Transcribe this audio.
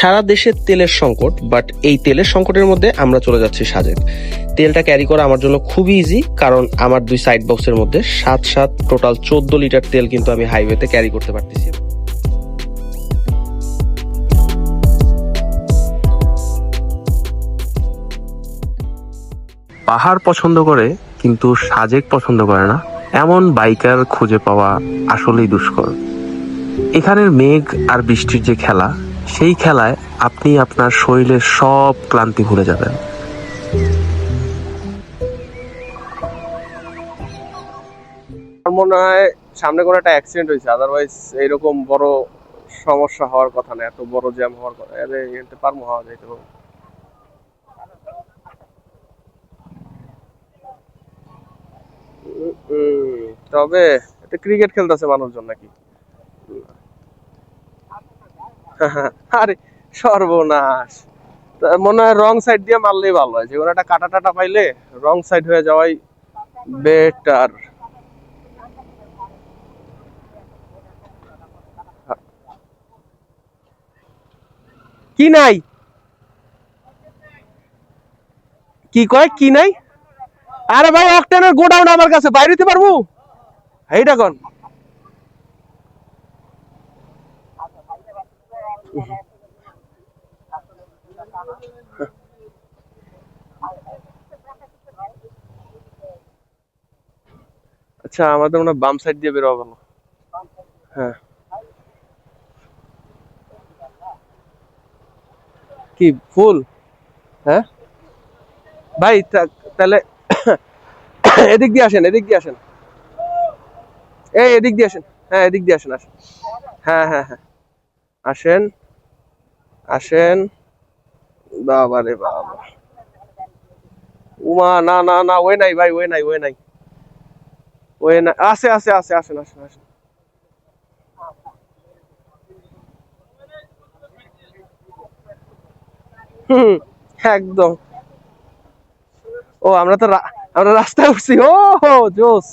সারা দেশে তেলের সংকট, বাট এই তেলের সংকটের মধ্যে আমরা চলে যাচ্ছি সাজেক। তেলটা ক্যারি করা আমার জন্য খুবই ইজি, কারণ আমার 2 সাইড বক্সের মধ্যে 7 টোটাল 14 লিটার তেল কিন্তু আমি হাইওয়েতে ক্যারি করতে পারতেছি। পাহাড় পছন্দ করে কিন্তু সাজেক পছন্দ করে না, এমন বাইকার খুঁজে পাওয়া আসলেই দুষ্কর। এখানের মেঘ আর বৃষ্টির যে খেলা, সেই খেলায় আপনি আপনার শরীরের সব ক্লান্তি ভুলে যাবেন। মনে হয় সামনে কোনো একটা অ্যাক্সিডেন্ট হয়েছে, আদারওয়াইজ এইরকম বড় সমস্যা হওয়ার কথা না, এত বড় জ্যাম হওয়ার কথা। এতে পারবো হওয়া যাইতে হবে। তবে এটা ক্রিকেট খেলতেছে মানুষজন নাকি? আরে সর্বনাশ! মনে হয় রং সাইড দিয়ে মারলেই ভালো হয়, যে কোনো একটা কাটা টাটা পাইলে রং সাইড হয়ে যাওয়াই বেটার। কি নাই? কি কয় কি নাই? আরে ভাই, অকটেনের গোডাউন আমার কাছে, বাইরে দিতে পারবো? এইটা কোন? আচ্ছা, আমাদের মনে হয় বাম সাইড দিয়ে বেরোয়া ভালো। হ্যাঁ, কি ফুল? হ্যাঁ ভাই, তাহলে এদিক দিয়ে আসেন, এদিক দিয়ে আসেন। এই এদিক দিয়ে আসেন। হ্যাঁ, এদিক দিয়ে আসেন, আসেন। হ্যাঁ হ্যাঁ হ্যাঁ, আসেন আসেন। বাবা রে বাবা! উমা, না না না, ওই নাই ভাই, ওই নাই, ওই নাই, ওই না। আছে আছে আছে, আসেন আসেন আসেন। হুম, একদম। ও, আমরা রাস্তায় উঠছি। ও জোস!